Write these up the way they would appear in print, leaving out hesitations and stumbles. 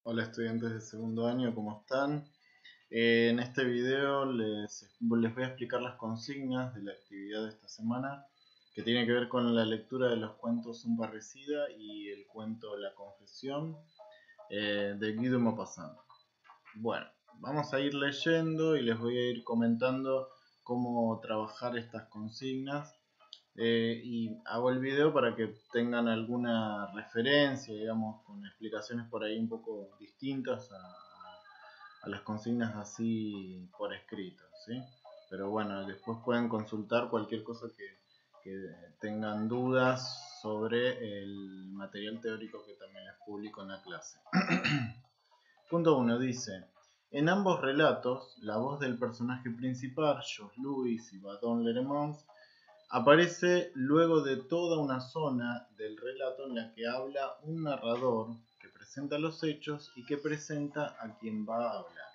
Hola estudiantes de segundo año, ¿cómo están? En este video les voy a explicar las consignas de la actividad de esta semana, que tiene que ver con la lectura de los cuentos Un parricida y el cuento La confesión de Guy de Maupassant. Bueno, vamos a ir leyendo y les voy a ir comentando cómo trabajar estas consignas. Y hago el video para que tengan alguna referencia, digamos, con explicaciones por ahí un poco distintas a las consignas así por escrito, ¿sí? Pero bueno, después pueden consultar cualquier cosa que tengan dudas sobre el material teórico que también les publico en la clase. Punto 1 dice: en ambos relatos, la voz del personaje principal, George Louis y Badon Lermont, aparece luego de toda una zona del relato en la que habla un narrador que presenta los hechos y que presenta a quien va a hablar.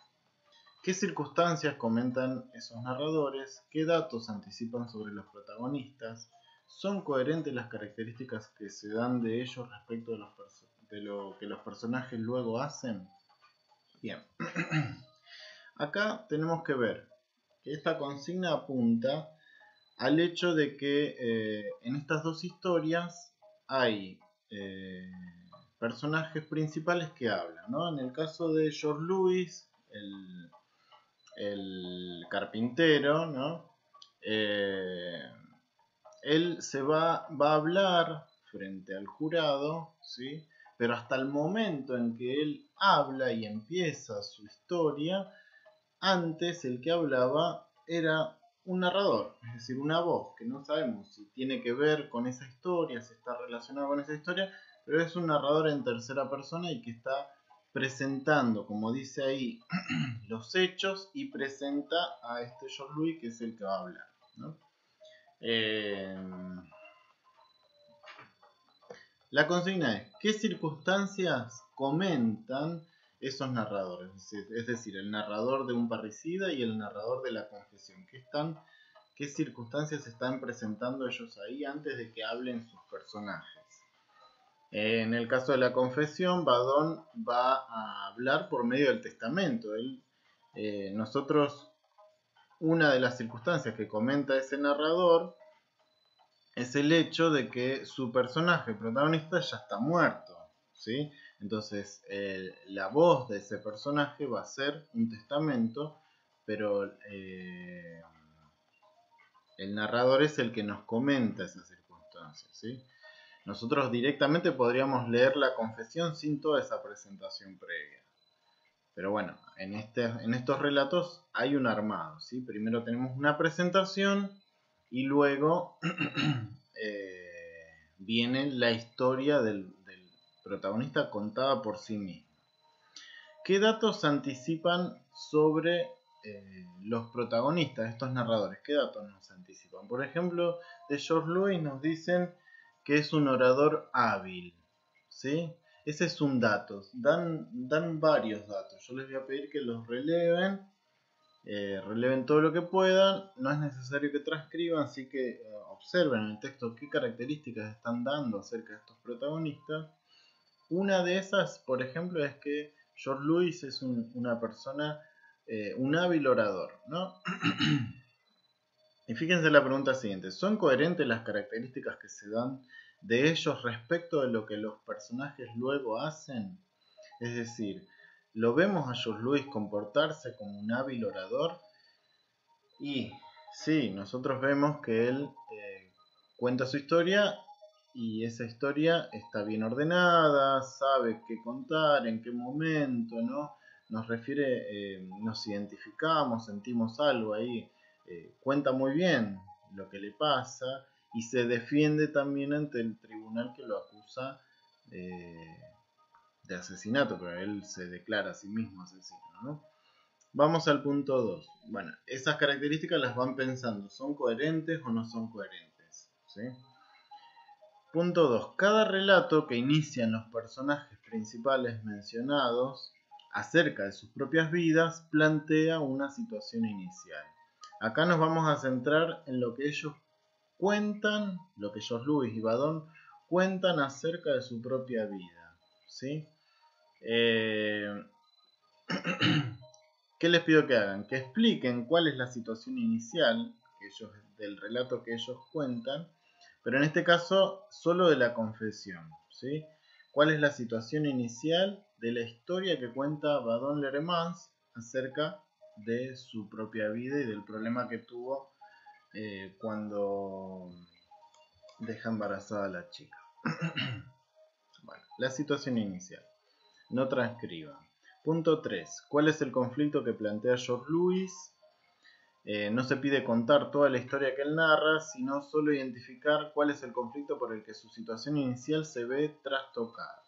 ¿Qué circunstancias comentan esos narradores? ¿Qué datos anticipan sobre los protagonistas? ¿Son coherentes las características que se dan de ellos respecto de lo que los personajes luego hacen? Bien, acá tenemos que ver que esta consigna apunta al hecho de que en estas dos historias hay personajes principales que hablan, ¿no? En el caso de George Louis, el carpintero, ¿no? Él va a hablar frente al jurado, ¿sí? Pero hasta el momento en que él habla y empieza su historia, antes el que hablaba era un narrador, es decir, una voz que no sabemos si tiene que ver con esa historia, si está relacionado con esa historia, pero es un narrador en tercera persona y que está presentando, como dice ahí, los hechos y presenta a este George Louis, que es el que va a hablar, ¿no? La consigna es: ¿qué circunstancias comentan esos narradores? Es decir, el narrador de Un parricida y el narrador de La confesión. ¿Qué circunstancias están presentando ellos ahí antes de que hablen sus personajes? En el caso de La confesión, Badon va a hablar por medio del testamento. Nosotros, una de las circunstancias que comenta ese narrador es el hecho de que su personaje protagonista ya está muerto, ¿sí? Entonces, la voz de ese personaje va a ser un testamento, pero el narrador es el que nos comenta esas circunstancias, ¿sí? Nosotros directamente podríamos leer La confesión sin toda esa presentación previa. Pero bueno, en estos relatos hay un armado, ¿sí? Primero tenemos una presentación y luego viene la historia del protagonista contada por sí mismo. ¿Qué datos anticipan sobre los protagonistas, estos narradores? ¿Qué datos nos anticipan? Por ejemplo, de George Louis nos dicen que es un orador hábil, ¿sí? Ese es un dato. Dan varios datos. Yo les voy a pedir que los releven. Releven todo lo que puedan. No es necesario que transcriban, así que observen en el texto qué características están dando acerca de estos protagonistas. Una de esas, por ejemplo, es que George Louis es una persona, un hábil orador, ¿no? Y fíjense la pregunta siguiente: ¿son coherentes las características que se dan de ellos respecto de lo que los personajes luego hacen? Es decir, ¿lo vemos a George Louis comportarse como un hábil orador? Y sí, nosotros vemos que él cuenta su historia y esa historia está bien ordenada, sabe qué contar, en qué momento, ¿no? Nos refiere, nos identificamos, sentimos algo ahí, cuenta muy bien lo que le pasa y se defiende también ante el tribunal que lo acusa de asesinato, pero él se declara a sí mismo asesino, ¿no? Vamos al punto 2. Bueno, esas características las van pensando, ¿son coherentes o no son coherentes? ¿Sí? Punto 2. Cada relato que inician los personajes principales mencionados acerca de sus propias vidas plantea una situación inicial. Acá nos vamos a centrar en lo que ellos cuentan, lo que George Louis y Badon cuentan acerca de su propia vida, ¿sí? ¿Qué les pido que hagan? Que expliquen cuál es la situación inicial del relato que ellos cuentan, pero en este caso solo de la confesión, ¿sí? ¿Cuál es la situación inicial de la historia que cuenta Badon Lermans acerca de su propia vida y del problema que tuvo cuando deja embarazada a la chica? Bueno, la situación inicial. No transcriban. Punto 3. ¿Cuál es el conflicto que plantea George Lewis? No se pide contar toda la historia que él narra, sino solo identificar cuál es el conflicto por el que su situación inicial se ve trastocada.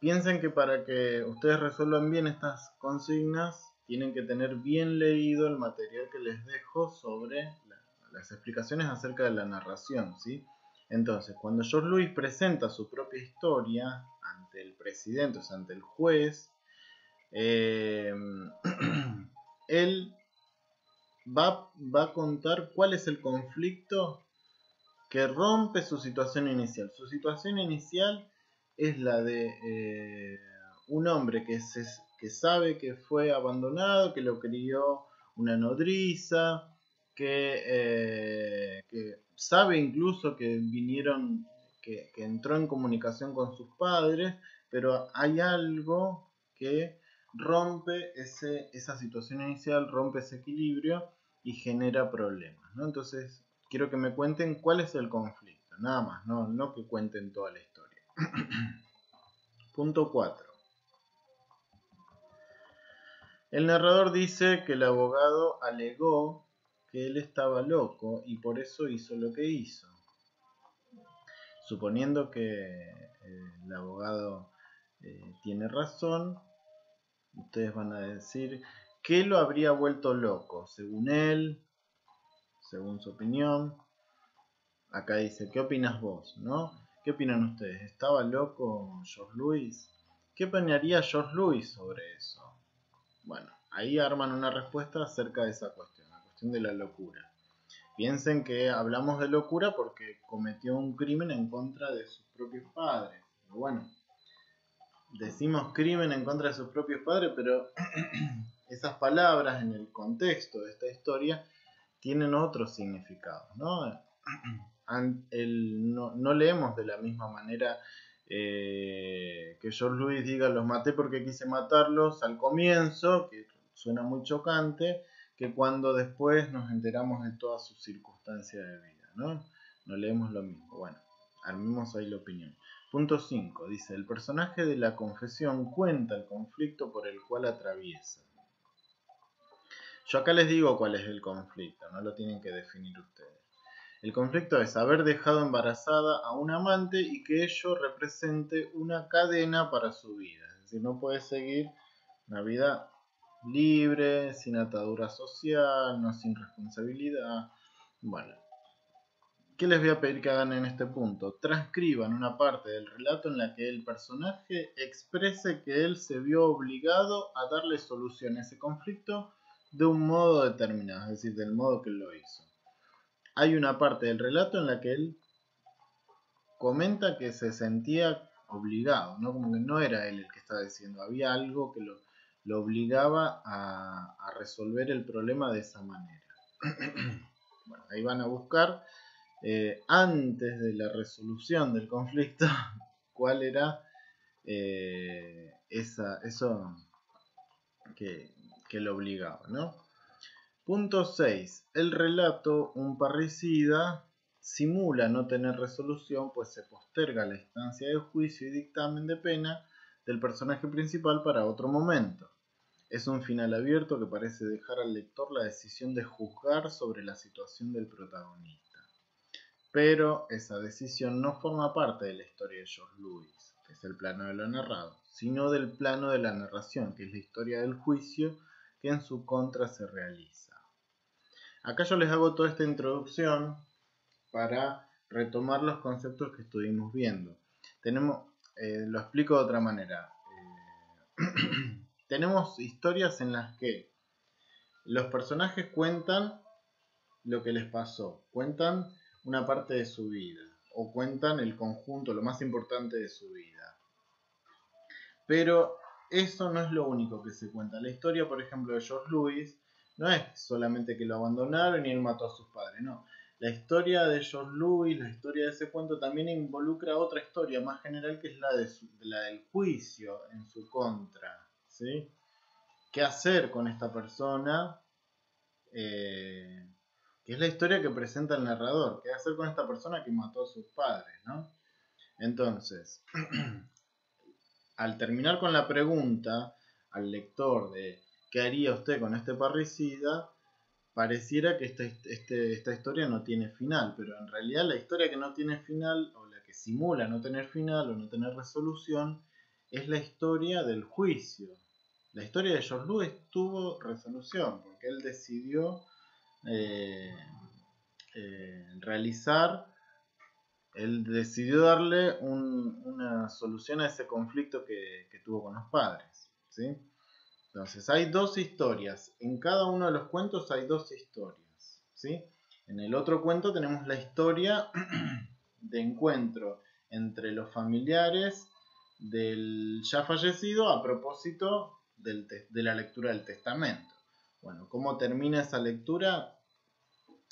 Piensen que para que ustedes resuelvan bien estas consignas, tienen que tener bien leído el material que les dejo sobre las explicaciones acerca de la narración, ¿sí? Entonces, cuando George Lewis presenta su propia historia ante el presidente, o sea, ante el juez, él va a contar cuál es el conflicto que rompe su situación inicial. Su situación inicial es la de un hombre que sabe que fue abandonado, que lo crió una nodriza, que sabe incluso que vinieron, que entró en comunicación con sus padres, pero hay algo que rompe esa situación inicial, rompe ese equilibrio y genera problemas, ¿no? Entonces, quiero que me cuenten cuál es el conflicto, nada más, no que cuenten toda la historia. Punto 4. El narrador dice que el abogado alegó que él estaba loco y por eso hizo lo que hizo. Suponiendo que el abogado tiene razón, ustedes van a decir ¿qué lo habría vuelto loco? Según él, según su opinión. Acá dice, ¿qué opinas vos? ¿No? ¿Qué opinan ustedes? ¿Estaba loco George Lewis? ¿Qué opinaría George Lewis sobre eso? Bueno, ahí arman una respuesta acerca de esa cuestión, la cuestión de la locura. Piensen que hablamos de locura porque cometió un crimen en contra de sus propios padres. Pero bueno, decimos crimen en contra de sus propios padres, pero esas palabras en el contexto de esta historia tienen otro significado, ¿no? No leemos de la misma manera que George Lewis diga los maté porque quise matarlos al comienzo, que suena muy chocante, que cuando después nos enteramos de todas sus circunstancias de vida, ¿no? No leemos lo mismo. Bueno, armemos ahí la opinión. Punto 5. Dice, el personaje de la confesión cuenta el conflicto por el cual atraviesa. Yo acá les digo cuál es el conflicto, no lo tienen que definir ustedes. El conflicto es haber dejado embarazada a un amante y que ello represente una cadena para su vida. Es decir, no puede seguir una vida libre, sin atadura social, no sin responsabilidad. Bueno, ¿qué les voy a pedir que hagan en este punto? Transcriban una parte del relato en la que el personaje exprese que él se vio obligado a darle solución a ese conflicto de un modo determinado, es decir, del modo que lo hizo. Hay una parte del relato en la que él comenta que se sentía obligado, ¿no? Como que no era él el que estaba diciendo, había algo que lo obligaba a resolver el problema de esa manera. Bueno, ahí van a buscar, antes de la resolución del conflicto, cuál era eso que lo obligaba, ¿no? Punto 6. El relato, un parricida, simula no tener resolución, pues se posterga la instancia de juicio y dictamen de pena del personaje principal para otro momento. Es un final abierto que parece dejar al lector la decisión de juzgar sobre la situación del protagonista. Pero esa decisión no forma parte de la historia de George Lewis, que es el plano de lo narrado, sino del plano de la narración, que es la historia del juicio que en su contra se realiza. Acá yo les hago toda esta introducción para retomar los conceptos que estuvimos viendo. Lo explico de otra manera. Tenemos historias en las que los personajes cuentan lo que les pasó, cuentan una parte de su vida, o cuentan el conjunto, lo más importante de su vida. Pero eso no es lo único que se cuenta. La historia, por ejemplo, de George Lewis no es solamente que lo abandonaron y él mató a sus padres, no. La historia de George Lewis, la historia de ese cuento también involucra otra historia más general, que es la del juicio en su contra, ¿sí? ¿Qué hacer con esta persona? Que es la historia que presenta el narrador. ¿Qué hacer con esta persona que mató a sus padres, ¿no? Entonces, al terminar con la pregunta al lector de ¿qué haría usted con este parricida? Pareciera que esta historia no tiene final, pero en realidad la historia que no tiene final, o la que simula no tener final o no tener resolución, es la historia del juicio. La historia de George Lewis tuvo resolución, porque él decidió él decidió darle una solución a ese conflicto que tuvo con los padres, ¿sí? Entonces, hay dos historias. En cada uno de los cuentos hay dos historias, ¿sí? En el otro cuento tenemos la historia de encuentro entre los familiares del ya fallecido a propósito de la lectura del testamento. Bueno, ¿cómo termina esa lectura?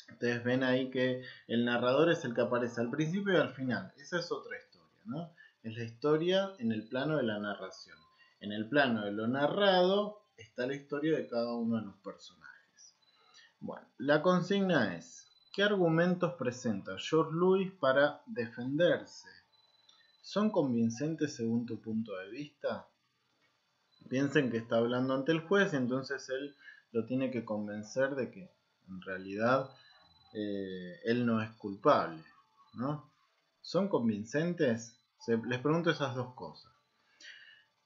Ustedes ven ahí que el narrador es el que aparece al principio y al final. Esa es otra historia, ¿no? Es la historia en el plano de la narración. En el plano de lo narrado está la historia de cada uno de los personajes. Bueno, la consigna es: ¿qué argumentos presenta George Lewis para defenderse? ¿Son convincentes según tu punto de vista? Piensen que está hablando ante el juez y entonces él lo tiene que convencer de que en realidad él no es culpable, ¿no? ¿Son convincentes? Les pregunto esas dos cosas.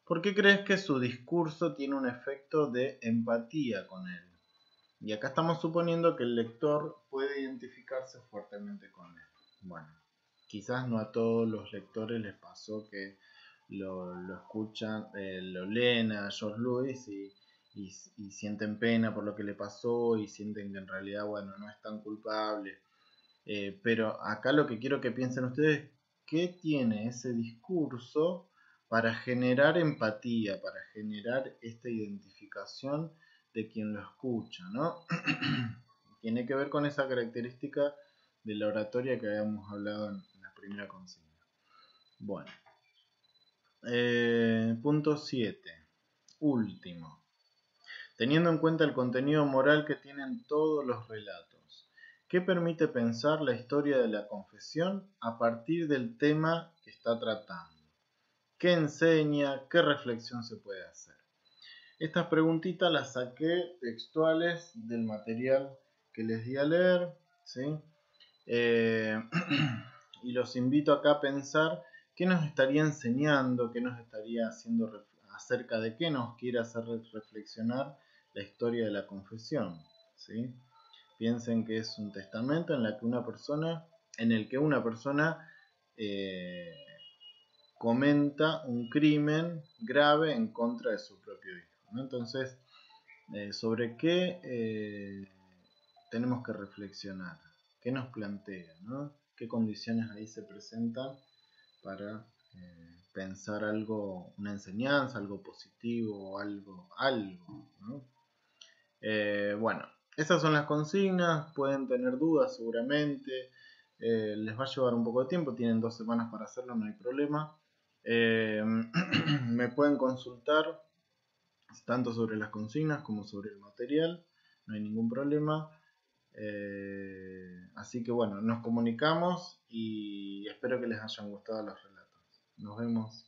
¿Por qué crees que su discurso tiene un efecto de empatía con él? Y acá estamos suponiendo que el lector puede identificarse fuertemente con él. Bueno, quizás no a todos los lectores les pasó que lo escuchan, lo leen a George Lewis y sienten pena por lo que le pasó y sienten que en realidad, bueno, no es tan culpable. Pero acá lo que quiero que piensen ustedes es qué tiene ese discurso para generar empatía, para generar esta identificación de quien lo escucha, ¿no? Tiene que ver con esa característica de la oratoria que habíamos hablado en la primera consigna. Bueno, punto 7. Último. Teniendo en cuenta el contenido moral que tienen todos los relatos, ¿qué permite pensar la historia de la confesión a partir del tema que está tratando? ¿Qué enseña? ¿Qué reflexión se puede hacer? Estas preguntitas las saqué textuales del material que les di a leer, ¿sí? Y los invito acá a pensar qué nos estaría enseñando, qué nos estaría haciendo acerca de qué nos quiere hacer reflexionar la historia de la confesión, ¿sí? Piensen que es un testamento en el que una persona comenta un crimen grave en contra de su propio hijo, ¿no? Entonces, ¿sobre qué tenemos que reflexionar? ¿Qué nos plantea, ¿no? ¿Qué condiciones ahí se presentan para pensar algo, una enseñanza, algo positivo, algo, ¿no? Bueno, esas son las consignas, pueden tener dudas seguramente, les va a llevar un poco de tiempo, tienen 2 semanas para hacerlo, no hay problema. Me pueden consultar tanto sobre las consignas como sobre el material, no hay ningún problema. Así que bueno, nos comunicamos y espero que les hayan gustado los relatos. Nos vemos.